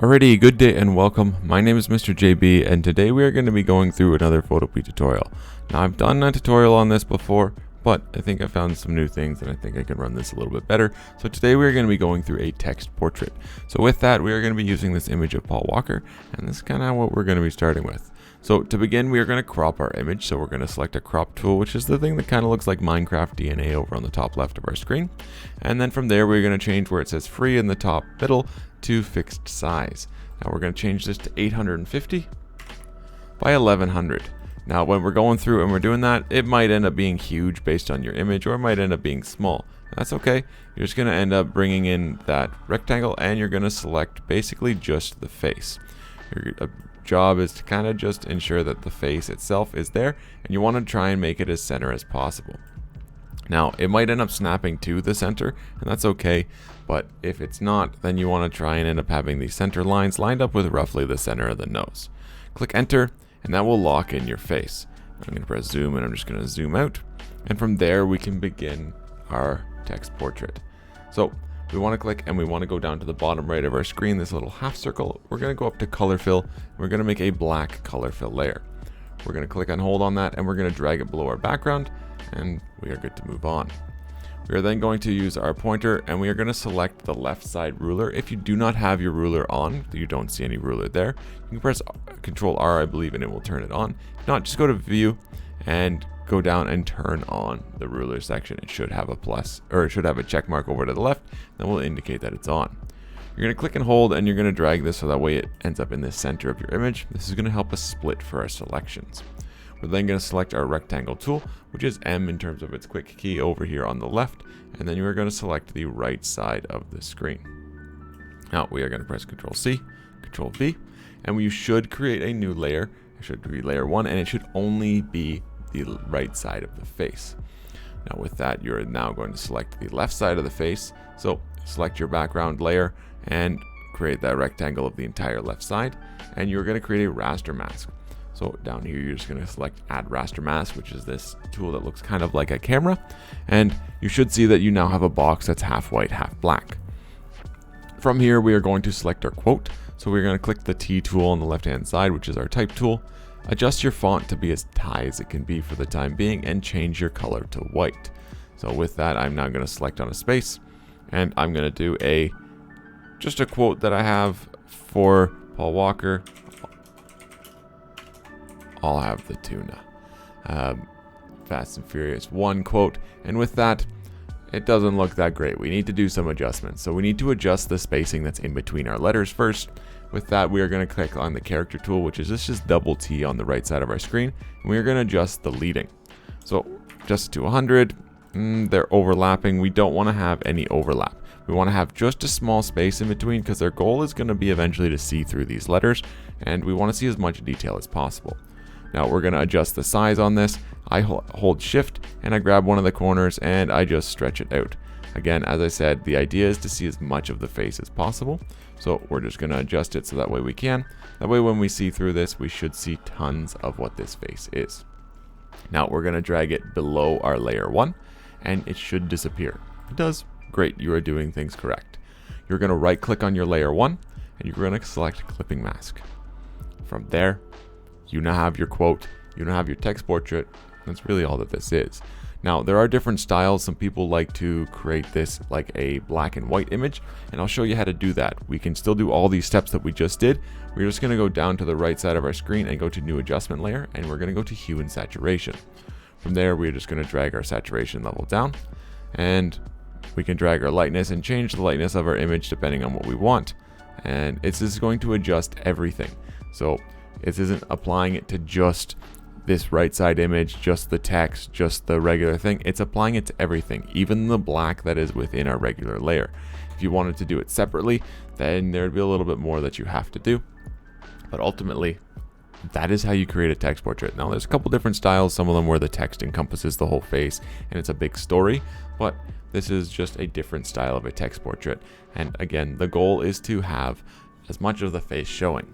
Alrighty, good day and welcome. My name is Mr. JB and today we are going to be going through another Photopea tutorial. Now I've done a tutorial on this before, but I think I found some new things and I think I can run this a little bit better. So today we are going to be going through a text portrait. So with that, we are going to be using this image of Paul Walker, and this is kind of what we're going to be starting with. So to begin, we are going to crop our image. So we're going to select a crop tool, which is the thing that kind of looks like Minecraft DNA over on the top left of our screen. And then from there, we're going to change where it says free in the top middle to fixed size. Now we're going to change this to 850 by 1100. Now when we're going through and we're doing that, it might end up being huge based on your image, or it might end up being small. That's okay. You're just going to end up bringing in that rectangle and you're going to select basically just the face. Your job is to kind of just ensure that the face itself is there, and you want to try and make it as center as possible. Now it might end up snapping to the center, and that's okay, but if it's not, then you want to try and end up having these center lines lined up with roughly the center of the nose. Click enter, and that will lock in your face. I'm going to press zoom, and I'm just going to zoom out, and from there we can begin our text portrait. So we want to click and we want to go down to the bottom right of our screen, this little half circle. We're going to go up to color fill. We're going to make a black color fill layer. We're going to click and hold on that, and we're going to drag it below our background, and we are good to move on. We are then going to use our pointer, and we are going to select the left side ruler. If you do not have your ruler on, you don't see any ruler there, you can press Control R, I believe, and it will turn it on. If not, just go to view and go down and turn on the ruler section. It should have a plus, or it should have a check mark over to the left that will indicate that it's on. You're going to click and hold, and you're going to drag this so that way it ends up in the center of your image. This is going to help us split for our selections. We're then going to select our rectangle tool, which is M in terms of its quick key over here on the left, and then you are going to select the right side of the screen. Now we are going to press Control C, Control V, and we should create a new layer. It should be layer 1, and it should only be the right side of the face. Now with that, you're now going to select the left side of the face. So select your background layer and create that rectangle of the entire left side, and you're going to create a raster mask. So down here, you're just going to select add raster mask, which is this tool that looks kind of like a camera, and you should see that you now have a box that's half white, half black. From here, we are going to select our quote. So we're going to click the T tool on the left hand side, which is our type tool. Adjust your font to be as high as it can be for the time being, and change your color to white. So with that, I'm now going to select on a space, and I'm going to do just a quote that I have for Paul Walker. I'll have the tuna. Fast and Furious 1 quote, and with that, it doesn't look that great. We need to do some adjustments. So we need to adjust the spacing that's in between our letters first. With that, we are going to click on the character tool, which is just double T on the right side of our screen, and we are going to adjust the leading. So adjust to 100. They're overlapping. We don't want to have any overlap. We want to have just a small space in between, because our goal is going to be eventually to see through these letters, and we want to see as much detail as possible. Now we're going to adjust the size on this. I hold shift and I grab one of the corners and I just stretch it out. Again, as I said, the idea is to see as much of the face as possible. So we're just going to adjust it so that way we can. That way when we see through this, we should see tons of what this face is. Now we're going to drag it below our layer 1, and it should disappear. It does. Great, you are doing things correct. You're going to right click on your layer 1, and you're going to select clipping mask. From there, you now have your quote, you now have your text portrait. That's really all that this is. Now, there are different styles. Some people like to create this like a black and white image, and I'll show you how to do that. We can still do all these steps that we just did. We're just going to go down to the right side of our screen and go to new adjustment layer, and we're going to go to hue and saturation. From there, we're just going to drag our saturation level down, and we can drag our lightness and change the lightness of our image depending on what we want. And it's just going to adjust everything. So it isn't applying it to just this right side image, just the text, just the regular thing. It's applying it to everything, even the black that is within our regular layer. If you wanted to do it separately, then there'd be a little bit more that you have to do. But ultimately, that is how you create a text portrait. Now, there's a couple different styles, some of them where the text encompasses the whole face and it's a big story, but this is just a different style of a text portrait. And again, the goal is to have as much of the face showing.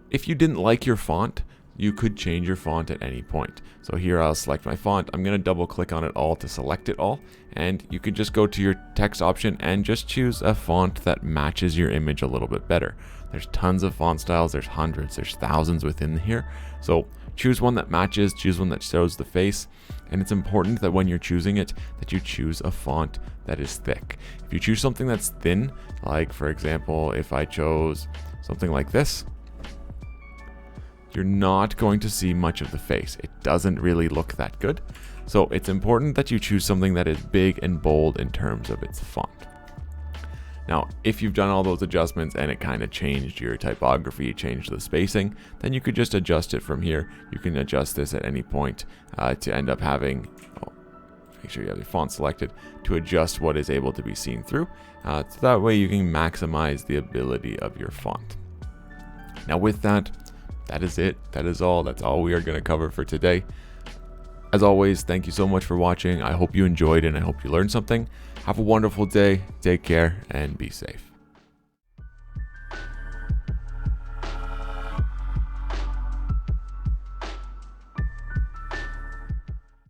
If you didn't like your font, you could change your font at any point. So here I'll select my font. I'm going to double click on it all to select it all. And you could just go to your text option and just choose a font that matches your image a little bit better. There's tons of font styles. There's hundreds, there's thousands within here. So choose one that matches, choose one that shows the face. And it's important that when you're choosing it, that you choose a font that is thick. If you choose something that's thin, like for example, if I chose something like this, you're not going to see much of the face. It doesn't really look that good. So it's important that you choose something that is big and bold in terms of its font. Now, if you've done all those adjustments and it kind of changed your typography, changed the spacing, then you could just adjust it from here. You can adjust this at any point to end up having, make sure you have your font selected, to adjust what is able to be seen through. So that way you can maximize the ability of your font. Now with that, that is it. That is all. That's all we are going to cover for today. As always, thank you so much for watching. I hope you enjoyed and I hope you learned something. Have a wonderful day. Take care and be safe.